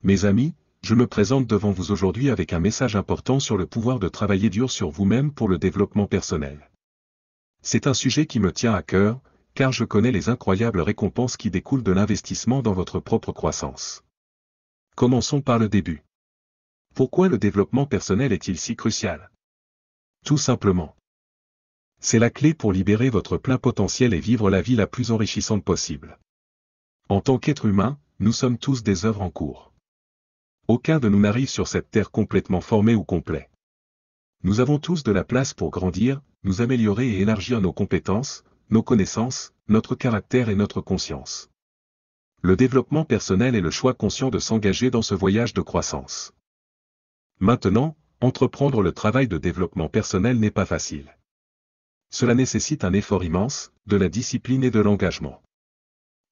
Mes amis, je me présente devant vous aujourd'hui avec un message important sur le pouvoir de travailler dur sur vous-même pour le développement personnel. C'est un sujet qui me tient à cœur, car je connais les incroyables récompenses qui découlent de l'investissement dans votre propre croissance. Commençons par le début. Pourquoi le développement personnel est-il si crucial? Tout simplement. C'est la clé pour libérer votre plein potentiel et vivre la vie la plus enrichissante possible. En tant qu'être humain, nous sommes tous des œuvres en cours. Aucun de nous n'arrive sur cette terre complètement formé ou complet. Nous avons tous de la place pour grandir, nous améliorer et élargir nos compétences, nos connaissances, notre caractère et notre conscience. Le développement personnel est le choix conscient de s'engager dans ce voyage de croissance. Maintenant, entreprendre le travail de développement personnel n'est pas facile. Cela nécessite un effort immense, de la discipline et de l'engagement.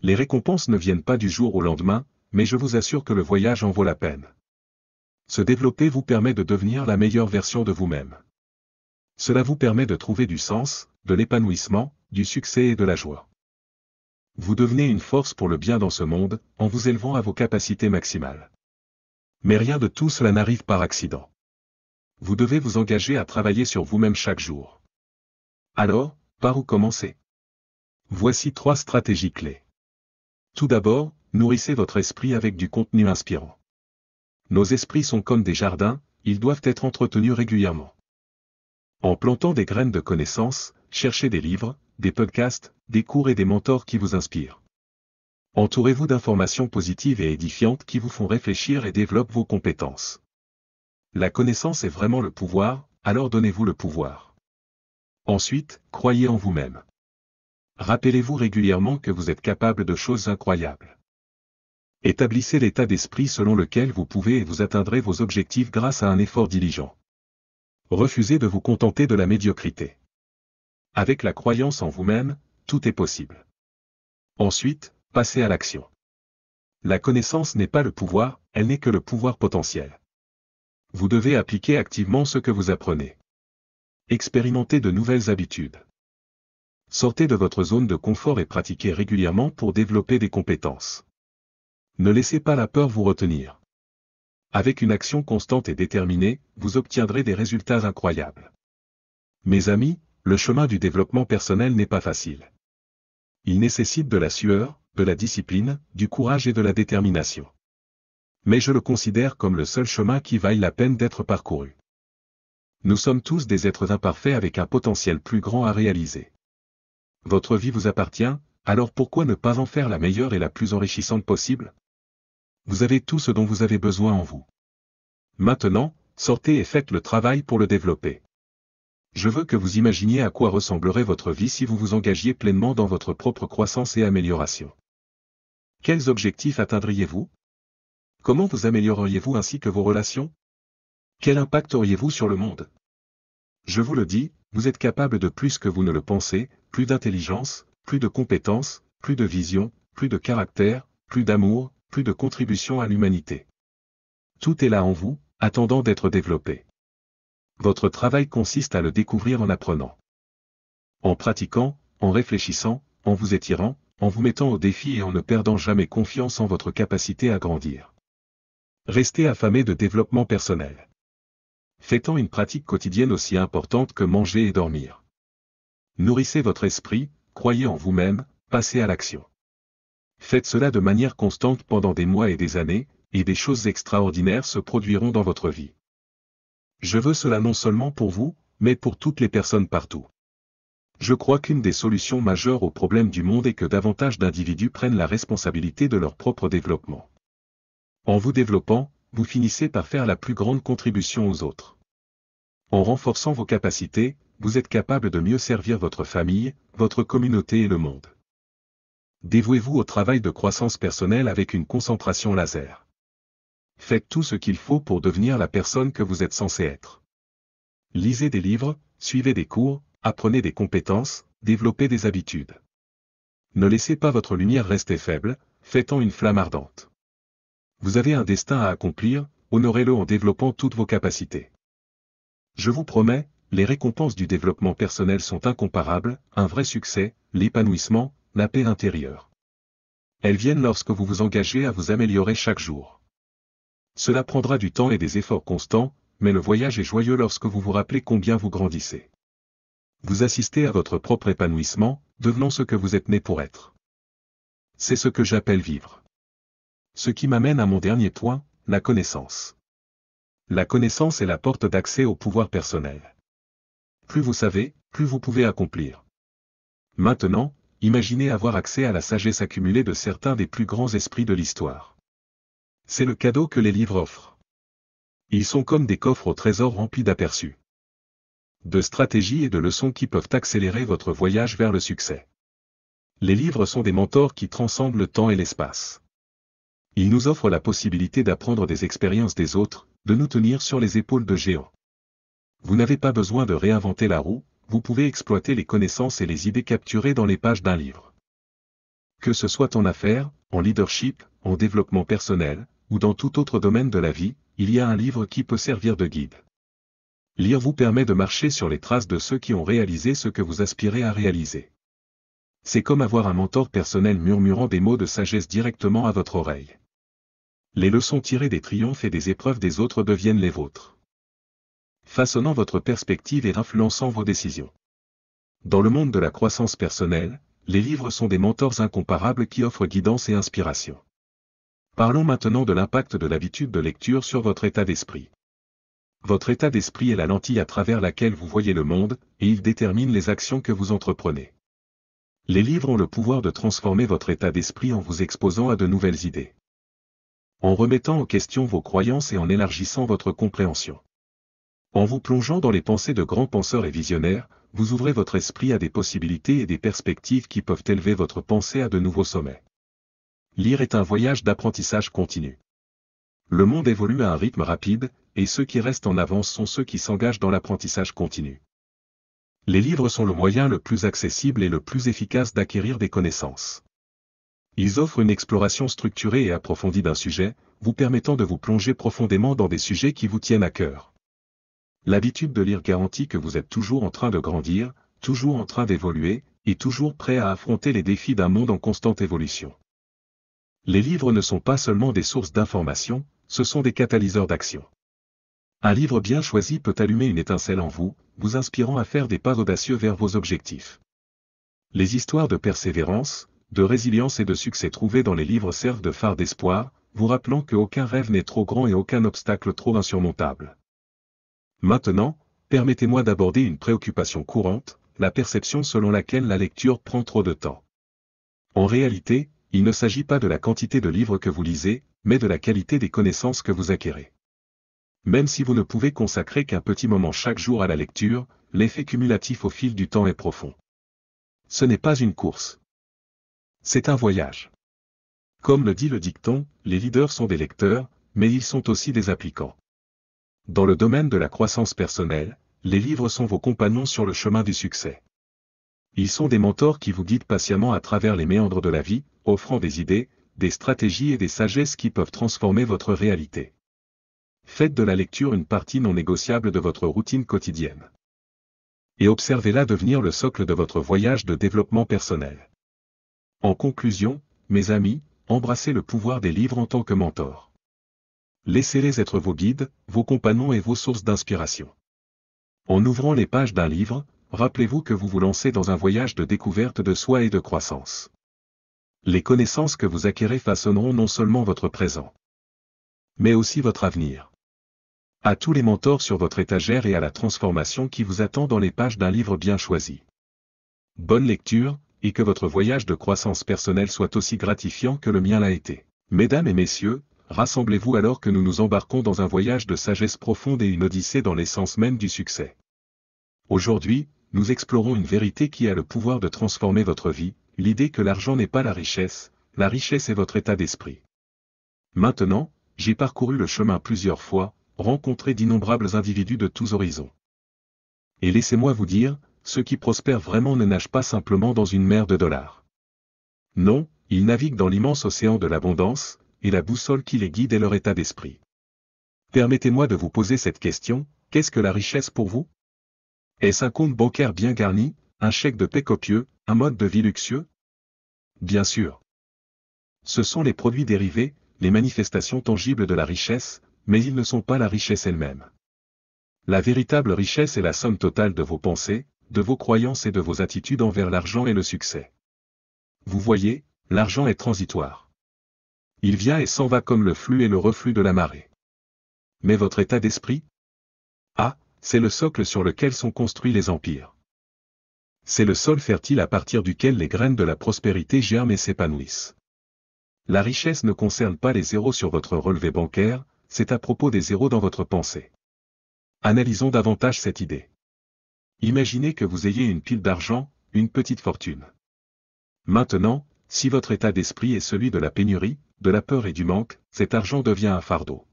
Les récompenses ne viennent pas du jour au lendemain, mais je vous assure que le voyage en vaut la peine. Se développer vous permet de devenir la meilleure version de vous-même. Cela vous permet de trouver du sens, de l'épanouissement, du succès et de la joie. Vous devenez une force pour le bien dans ce monde, en vous élevant à vos capacités maximales. Mais rien de tout cela n'arrive par accident. Vous devez vous engager à travailler sur vous-même chaque jour. Alors, par où commencer? Voici 3 stratégies clés. Tout d'abord, nourrissez votre esprit avec du contenu inspirant. Nos esprits sont comme des jardins, ils doivent être entretenus régulièrement. En plantant des graines de connaissances, cherchez des livres, des podcasts, des cours et des mentors qui vous inspirent. Entourez-vous d'informations positives et édifiantes qui vous font réfléchir et développent vos compétences. La connaissance est vraiment le pouvoir, alors donnez-vous le pouvoir. Ensuite, croyez en vous-même. Rappelez-vous régulièrement que vous êtes capable de choses incroyables. Établissez l'état d'esprit selon lequel vous pouvez et vous atteindrez vos objectifs grâce à un effort diligent. Refusez de vous contenter de la médiocrité. Avec la croyance en vous-même, tout est possible. Ensuite, passez à l'action. La connaissance n'est pas le pouvoir, elle n'est que le pouvoir potentiel. Vous devez appliquer activement ce que vous apprenez. Expérimentez de nouvelles habitudes. Sortez de votre zone de confort et pratiquez régulièrement pour développer des compétences. Ne laissez pas la peur vous retenir. Avec une action constante et déterminée, vous obtiendrez des résultats incroyables. Mes amis, le chemin du développement personnel n'est pas facile. Il nécessite de la sueur, de la discipline, du courage et de la détermination. Mais je le considère comme le seul chemin qui vaille la peine d'être parcouru. Nous sommes tous des êtres imparfaits avec un potentiel plus grand à réaliser. Votre vie vous appartient, alors pourquoi ne pas en faire la meilleure et la plus enrichissante possible? Vous avez tout ce dont vous avez besoin en vous. Maintenant, sortez et faites le travail pour le développer. Je veux que vous imaginiez à quoi ressemblerait votre vie si vous vous engagiez pleinement dans votre propre croissance et amélioration. Quels objectifs atteindriez-vous? Comment vous amélioreriez-vous ainsi que vos relations? Quel impact auriez-vous sur le monde? Je vous le dis, vous êtes capable de plus que vous ne le pensez, plus d'intelligence, plus de compétences, plus de vision, plus de caractère, plus d'amour, plus de contribution à l'humanité. Tout est là en vous, attendant d'être développé. Votre travail consiste à le découvrir en apprenant. En pratiquant, en réfléchissant, en vous étirant, en vous mettant au défi et en ne perdant jamais confiance en votre capacité à grandir. Restez affamé de développement personnel. Faites-en une pratique quotidienne aussi importante que manger et dormir. Nourrissez votre esprit, croyez en vous-même, passez à l'action. Faites cela de manière constante pendant des mois et des années, et des choses extraordinaires se produiront dans votre vie. Je veux cela non seulement pour vous, mais pour toutes les personnes partout. Je crois qu'une des solutions majeures aux problèmes du monde est que davantage d'individus prennent la responsabilité de leur propre développement. En vous développant, vous finissez par faire la plus grande contribution aux autres. En renforçant vos capacités, vous êtes capable de mieux servir votre famille, votre communauté et le monde. Dévouez-vous au travail de croissance personnelle avec une concentration laser. Faites tout ce qu'il faut pour devenir la personne que vous êtes censé être. Lisez des livres, suivez des cours, apprenez des compétences, développez des habitudes. Ne laissez pas votre lumière rester faible, faites-en une flamme ardente. Vous avez un destin à accomplir, honorez-le en développant toutes vos capacités. Je vous promets, les récompenses du développement personnel sont incomparables, un vrai succès, l'épanouissement, la paix intérieure. Elles viennent lorsque vous vous engagez à vous améliorer chaque jour. Cela prendra du temps et des efforts constants, mais le voyage est joyeux lorsque vous vous rappelez combien vous grandissez. Vous assistez à votre propre épanouissement, devenant ce que vous êtes né pour être. C'est ce que j'appelle vivre. Ce qui m'amène à mon dernier point, la connaissance. La connaissance est la porte d'accès au pouvoir personnel. Plus vous savez, plus vous pouvez accomplir. Maintenant, imaginez avoir accès à la sagesse accumulée de certains des plus grands esprits de l'histoire. C'est le cadeau que les livres offrent. Ils sont comme des coffres au trésor remplis d'aperçus, de stratégies et de leçons qui peuvent accélérer votre voyage vers le succès. Les livres sont des mentors qui transcendent le temps et l'espace. Ils nous offrent la possibilité d'apprendre des expériences des autres, de nous tenir sur les épaules de géants. Vous n'avez pas besoin de réinventer la roue, vous pouvez exploiter les connaissances et les idées capturées dans les pages d'un livre. Que ce soit en affaires, en leadership, en développement personnel, ou dans tout autre domaine de la vie, il y a un livre qui peut servir de guide. Lire vous permet de marcher sur les traces de ceux qui ont réalisé ce que vous aspirez à réaliser. C'est comme avoir un mentor personnel murmurant des mots de sagesse directement à votre oreille. Les leçons tirées des triomphes et des épreuves des autres deviennent les vôtres, façonnant votre perspective et influençant vos décisions. Dans le monde de la croissance personnelle, les livres sont des mentors incomparables qui offrent guidance et inspiration. Parlons maintenant de l'impact de l'habitude de lecture sur votre état d'esprit. Votre état d'esprit est la lentille à travers laquelle vous voyez le monde, et il détermine les actions que vous entreprenez. Les livres ont le pouvoir de transformer votre état d'esprit en vous exposant à de nouvelles idées, en remettant en question vos croyances et en élargissant votre compréhension. En vous plongeant dans les pensées de grands penseurs et visionnaires, vous ouvrez votre esprit à des possibilités et des perspectives qui peuvent élever votre pensée à de nouveaux sommets. Lire est un voyage d'apprentissage continu. Le monde évolue à un rythme rapide, et ceux qui restent en avance sont ceux qui s'engagent dans l'apprentissage continu. Les livres sont le moyen le plus accessible et le plus efficace d'acquérir des connaissances. Ils offrent une exploration structurée et approfondie d'un sujet, vous permettant de vous plonger profondément dans des sujets qui vous tiennent à cœur. L'habitude de lire garantit que vous êtes toujours en train de grandir, toujours en train d'évoluer, et toujours prêt à affronter les défis d'un monde en constante évolution. Les livres ne sont pas seulement des sources d'information, ce sont des catalyseurs d'action. Un livre bien choisi peut allumer une étincelle en vous, vous inspirant à faire des pas audacieux vers vos objectifs. Les histoires de persévérance, de résilience et de succès trouvés dans les livres servent de phare d'espoir, vous rappelant qu'aucun rêve n'est trop grand et aucun obstacle trop insurmontable. Maintenant, permettez-moi d'aborder une préoccupation courante, la perception selon laquelle la lecture prend trop de temps. En réalité, il ne s'agit pas de la quantité de livres que vous lisez, mais de la qualité des connaissances que vous acquérez. Même si vous ne pouvez consacrer qu'un petit moment chaque jour à la lecture, l'effet cumulatif au fil du temps est profond. Ce n'est pas une course. C'est un voyage. Comme le dit le dicton, les leaders sont des lecteurs, mais ils sont aussi des applicants. Dans le domaine de la croissance personnelle, les livres sont vos compagnons sur le chemin du succès. Ils sont des mentors qui vous guident patiemment à travers les méandres de la vie, offrant des idées, des stratégies et des sagesses qui peuvent transformer votre réalité. Faites de la lecture une partie non négociable de votre routine quotidienne. Et observez-la devenir le socle de votre voyage de développement personnel. En conclusion, mes amis, embrassez le pouvoir des livres en tant que mentor. Laissez-les être vos guides, vos compagnons et vos sources d'inspiration. En ouvrant les pages d'un livre, rappelez-vous que vous vous lancez dans un voyage de découverte de soi et de croissance. Les connaissances que vous acquérez façonneront non seulement votre présent, mais aussi votre avenir. À tous les mentors sur votre étagère et à la transformation qui vous attend dans les pages d'un livre bien choisi. Bonne lecture, et que votre voyage de croissance personnelle soit aussi gratifiant que le mien l'a été. Mesdames et messieurs, rassemblez-vous alors que nous nous embarquons dans un voyage de sagesse profonde et une odyssée dans l'essence même du succès. Aujourd'hui, nous explorons une vérité qui a le pouvoir de transformer votre vie, l'idée que l'argent n'est pas la richesse est votre état d'esprit. Maintenant, j'ai parcouru le chemin plusieurs fois, rencontré d'innombrables individus de tous horizons. Et laissez-moi vous dire, ceux qui prospèrent vraiment ne nagent pas simplement dans une mer de dollars. Non, ils naviguent dans l'immense océan de l'abondance, et la boussole qui les guide est leur état d'esprit. Permettez-moi de vous poser cette question, qu'est-ce que la richesse pour vous? Est-ce un compte bancaire bien garni, un chèque de paie copieux, un mode de vie luxueux? Bien sûr. Ce sont les produits dérivés, les manifestations tangibles de la richesse, mais ils ne sont pas la richesse elle-même. La véritable richesse est la somme totale de vos pensées, de vos croyances et de vos attitudes envers l'argent et le succès. Vous voyez, l'argent est transitoire. Il vient et s'en va comme le flux et le reflux de la marée. Mais votre état d'esprit? Ah, c'est le socle sur lequel sont construits les empires. C'est le sol fertile à partir duquel les graines de la prospérité germent et s'épanouissent. La richesse ne concerne pas les zéros sur votre relevé bancaire, c'est à propos des zéros dans votre pensée. Analysons davantage cette idée. Imaginez que vous ayez une pile d'argent, une petite fortune. Maintenant, si votre état d'esprit est celui de la pénurie, de la peur et du manque, cet argent devient un fardeau.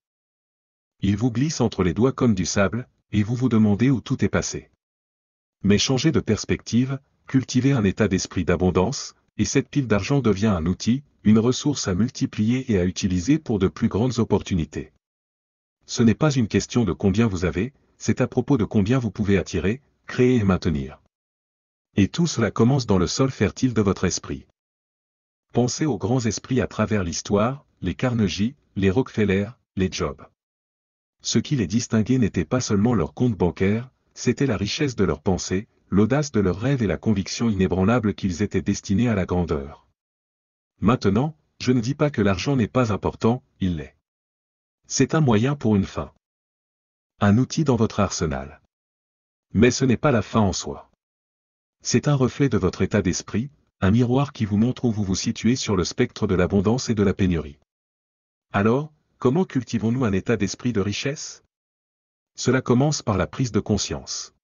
Il vous glisse entre les doigts comme du sable, et vous vous demandez où tout est passé. Mais changez de perspective, cultivez un état d'esprit d'abondance, et cette pile d'argent devient un outil, une ressource à multiplier et à utiliser pour de plus grandes opportunités. Ce n'est pas une question de combien vous avez, c'est à propos de combien vous pouvez attirer, créer et maintenir. Et tout cela commence dans le sol fertile de votre esprit. Pensez aux grands esprits à travers l'histoire, les Carnegie, les Rockefeller, les Jobs. Ce qui les distinguait n'était pas seulement leur compte bancaire, c'était la richesse de leurs pensées, l'audace de leurs rêves et la conviction inébranlable qu'ils étaient destinés à la grandeur. Maintenant, je ne dis pas que l'argent n'est pas important, il l'est. C'est un moyen pour une fin. Un outil dans votre arsenal. Mais ce n'est pas la fin en soi. C'est un reflet de votre état d'esprit, un miroir qui vous montre où vous vous situez sur le spectre de l'abondance et de la pénurie. Alors, comment cultivons-nous un état d'esprit de richesse? Cela commence par la prise de conscience.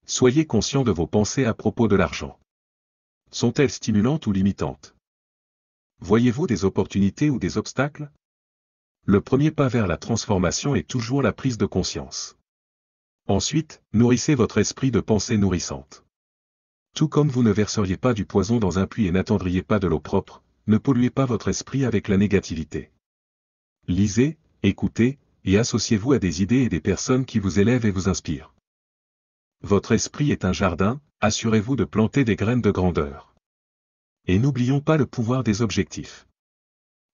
Soyez conscient de vos pensées à propos de l'argent. Sont-elles stimulantes ou limitantes? Voyez-vous des opportunités ou des obstacles? Le premier pas vers la transformation est toujours la prise de conscience. Ensuite, nourrissez votre esprit de pensées nourrissantes. Tout comme vous ne verseriez pas du poison dans un puits et n'attendriez pas de l'eau propre, ne polluez pas votre esprit avec la négativité. Lisez, écoutez, et associez-vous à des idées et des personnes qui vous élèvent et vous inspirent. Votre esprit est un jardin, assurez-vous de planter des graines de grandeur. Et n'oublions pas le pouvoir des objectifs.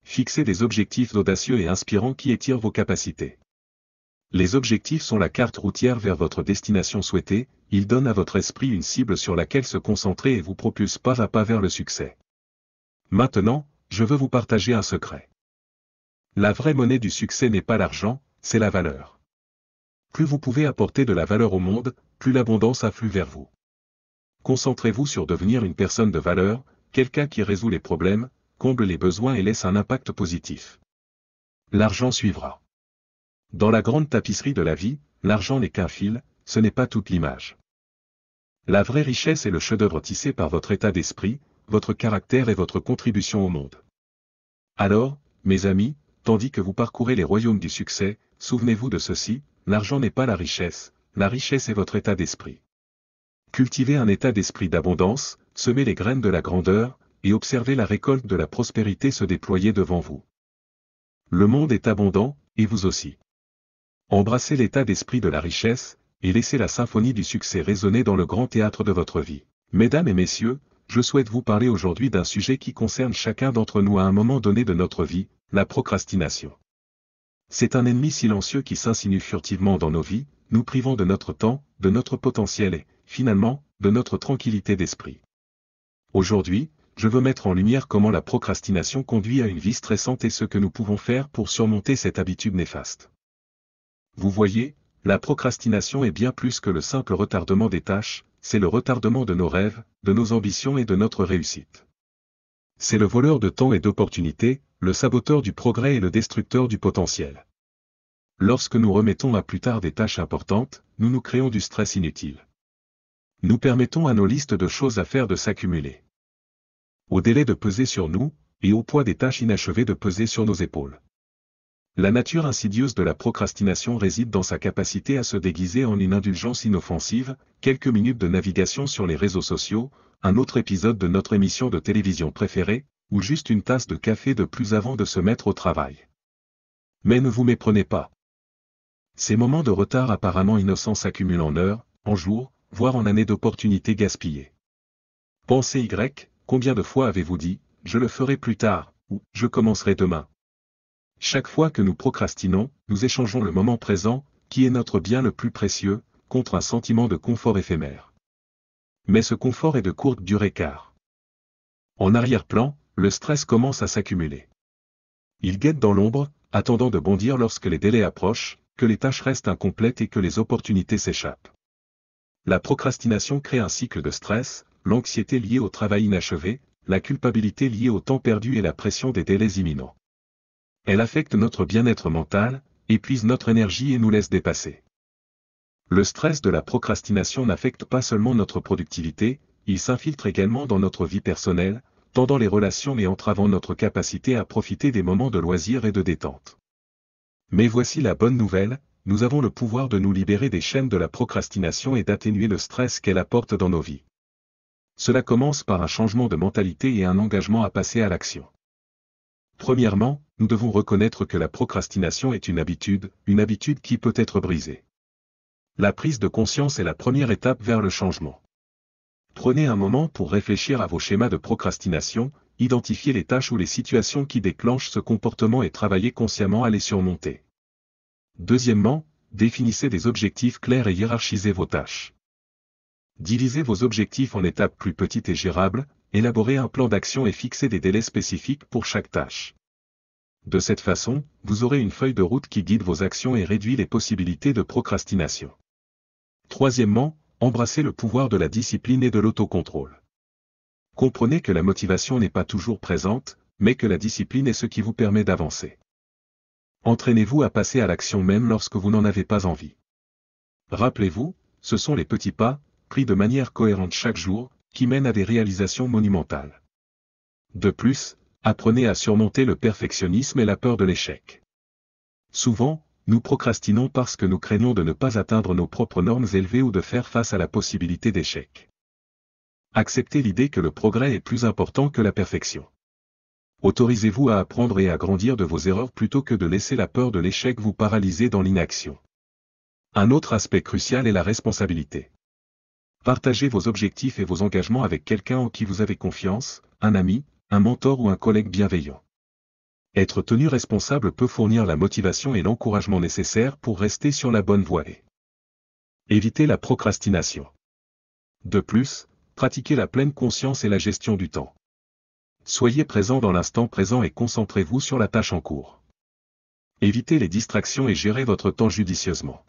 Fixez des objectifs audacieux et inspirants qui étirent vos capacités. Les objectifs sont la carte routière vers votre destination souhaitée, ils donnent à votre esprit une cible sur laquelle se concentrer et vous propulsent pas à pas vers le succès. Maintenant, je veux vous partager un secret. La vraie monnaie du succès n'est pas l'argent, c'est la valeur. Plus vous pouvez apporter de la valeur au monde, plus l'abondance afflue vers vous. Concentrez-vous sur devenir une personne de valeur, quelqu'un qui résout les problèmes, comble les besoins et laisse un impact positif. L'argent suivra. Dans la grande tapisserie de la vie, l'argent n'est qu'un fil, ce n'est pas toute l'image. La vraie richesse est le chef-d'œuvre tissé par votre état d'esprit, votre caractère et votre contribution au monde. Alors, mes amis, tandis que vous parcourez les royaumes du succès, souvenez-vous de ceci, l'argent n'est pas la richesse est votre état d'esprit. Cultivez un état d'esprit d'abondance, semez les graines de la grandeur, et observez la récolte de la prospérité se déployer devant vous. Le monde est abondant, et vous aussi. Embrassez l'état d'esprit de la richesse, et laissez la symphonie du succès résonner dans le grand théâtre de votre vie. Mesdames et messieurs, je souhaite vous parler aujourd'hui d'un sujet qui concerne chacun d'entre nous à un moment donné de notre vie, la procrastination. C'est un ennemi silencieux qui s'insinue furtivement dans nos vies, nous privant de notre temps, de notre potentiel et, finalement, de notre tranquillité d'esprit. Aujourd'hui, je veux mettre en lumière comment la procrastination conduit à une vie stressante et ce que nous pouvons faire pour surmonter cette habitude néfaste. Vous voyez, la procrastination est bien plus que le simple retardement des tâches, c'est le retardement de nos rêves, de nos ambitions et de notre réussite. C'est le voleur de temps et d'opportunités, le saboteur du progrès et le destructeur du potentiel. Lorsque nous remettons à plus tard des tâches importantes, nous nous créons du stress inutile. Nous permettons à nos listes de choses à faire de s'accumuler. Au délai de peser sur nous, et au poids des tâches inachevées de peser sur nos épaules. La nature insidieuse de la procrastination réside dans sa capacité à se déguiser en une indulgence inoffensive, quelques minutes de navigation sur les réseaux sociaux, un autre épisode de notre émission de télévision préférée, ou juste une tasse de café de plus avant de se mettre au travail. Mais ne vous méprenez pas. Ces moments de retard apparemment innocents s'accumulent en heures, en jours, voire en années d'opportunités gaspillées. Pensez Y, combien de fois avez-vous dit, je le ferai plus tard, ou je commencerai demain? Chaque fois que nous procrastinons, nous échangeons le moment présent, qui est notre bien le plus précieux, contre un sentiment de confort éphémère. Mais ce confort est de courte durée car, en arrière-plan, le stress commence à s'accumuler. Il guette dans l'ombre, attendant de bondir lorsque les délais approchent, que les tâches restent incomplètes et que les opportunités s'échappent. La procrastination crée un cycle de stress, l'anxiété liée au travail inachevé, la culpabilité liée au temps perdu et la pression des délais imminents. Elle affecte notre bien-être mental, épuise notre énergie et nous laisse dépasser. Le stress de la procrastination n'affecte pas seulement notre productivité, il s'infiltre également dans notre vie personnelle, tendant les relations et entravant notre capacité à profiter des moments de loisirs et de détente. Mais voici la bonne nouvelle, nous avons le pouvoir de nous libérer des chaînes de la procrastination et d'atténuer le stress qu'elle apporte dans nos vies. Cela commence par un changement de mentalité et un engagement à passer à l'action. Premièrement, nous devons reconnaître que la procrastination est une habitude qui peut être brisée. La prise de conscience est la première étape vers le changement. Prenez un moment pour réfléchir à vos schémas de procrastination, identifiez les tâches ou les situations qui déclenchent ce comportement et travaillez consciemment à les surmonter. Deuxièmement, définissez des objectifs clairs et hiérarchisez vos tâches. Divisez vos objectifs en étapes plus petites et gérables, élaborez un plan d'action et fixez des délais spécifiques pour chaque tâche. De cette façon, vous aurez une feuille de route qui guide vos actions et réduit les possibilités de procrastination. Troisièmement, embrassez le pouvoir de la discipline et de l'autocontrôle. Comprenez que la motivation n'est pas toujours présente, mais que la discipline est ce qui vous permet d'avancer. Entraînez-vous à passer à l'action même lorsque vous n'en avez pas envie. Rappelez-vous, ce sont les petits pas, pris de manière cohérente chaque jour, qui mènent à des réalisations monumentales. De plus, apprenez à surmonter le perfectionnisme et la peur de l'échec. Souvent, nous procrastinons parce que nous craignons de ne pas atteindre nos propres normes élevées ou de faire face à la possibilité d'échec. Acceptez l'idée que le progrès est plus important que la perfection. Autorisez-vous à apprendre et à grandir de vos erreurs plutôt que de laisser la peur de l'échec vous paralyser dans l'inaction. Un autre aspect crucial est la responsabilité. Partagez vos objectifs et vos engagements avec quelqu'un en qui vous avez confiance, un ami, un mentor ou un collègue bienveillant. Être tenu responsable peut fournir la motivation et l'encouragement nécessaires pour rester sur la bonne voie et éviter la procrastination. De plus, pratiquez la pleine conscience et la gestion du temps. Soyez présent dans l'instant présent et concentrez-vous sur la tâche en cours. Évitez les distractions et gérez votre temps judicieusement.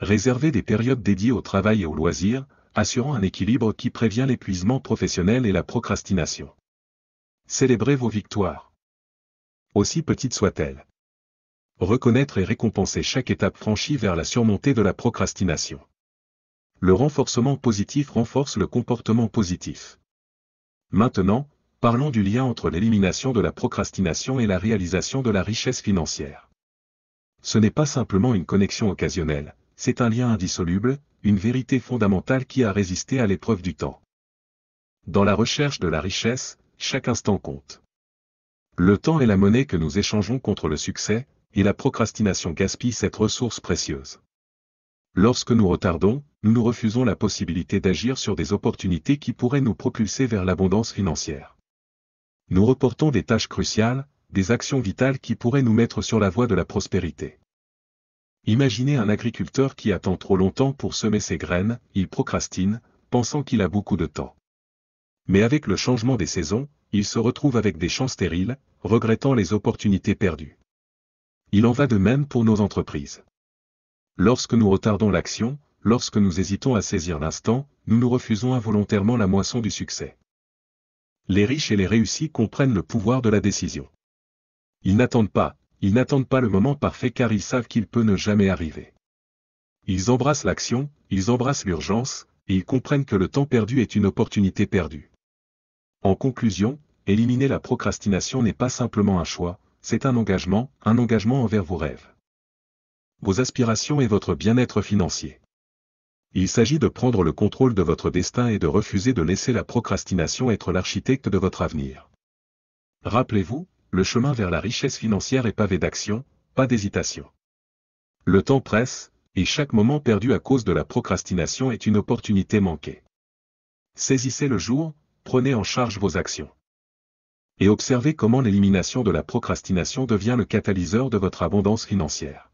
Réservez des périodes dédiées au travail et aux loisirs, assurant un équilibre qui prévient l'épuisement professionnel et la procrastination. Célébrez vos victoires, aussi petites soient-elles. Reconnaître et récompenser chaque étape franchie vers la surmontée de la procrastination. Le renforcement positif renforce le comportement positif. Maintenant, parlons du lien entre l'élimination de la procrastination et la réalisation de la richesse financière. Ce n'est pas simplement une connexion occasionnelle, c'est un lien indissoluble, une vérité fondamentale qui a résisté à l'épreuve du temps. Dans la recherche de la richesse, chaque instant compte. Le temps est la monnaie que nous échangeons contre le succès, et la procrastination gaspille cette ressource précieuse. Lorsque nous retardons, nous nous refusons la possibilité d'agir sur des opportunités qui pourraient nous propulser vers l'abondance financière. Nous reportons des tâches cruciales, des actions vitales qui pourraient nous mettre sur la voie de la prospérité. Imaginez un agriculteur qui attend trop longtemps pour semer ses graines, il procrastine, pensant qu'il a beaucoup de temps. Mais avec le changement des saisons, il se retrouve avec des champs stériles, regrettant les opportunités perdues. Il en va de même pour nos entreprises. Lorsque nous retardons l'action, lorsque nous hésitons à saisir l'instant, nous nous refusons involontairement la moisson du succès. Les riches et les réussis comprennent le pouvoir de la décision. Ils n'attendent pas le moment parfait car ils savent qu'il peut ne jamais arriver. Ils embrassent l'action, ils embrassent l'urgence, et ils comprennent que le temps perdu est une opportunité perdue. En conclusion, éliminer la procrastination n'est pas simplement un choix, c'est un engagement envers vos rêves, vos aspirations et votre bien-être financier. Il s'agit de prendre le contrôle de votre destin et de refuser de laisser la procrastination être l'architecte de votre avenir. Rappelez-vous, le chemin vers la richesse financière est pavé d'action, pas d'hésitation. Le temps presse, et chaque moment perdu à cause de la procrastination est une opportunité manquée. Saisissez le jour, prenez en charge vos actions. Et observez comment l'élimination de la procrastination devient le catalyseur de votre abondance financière.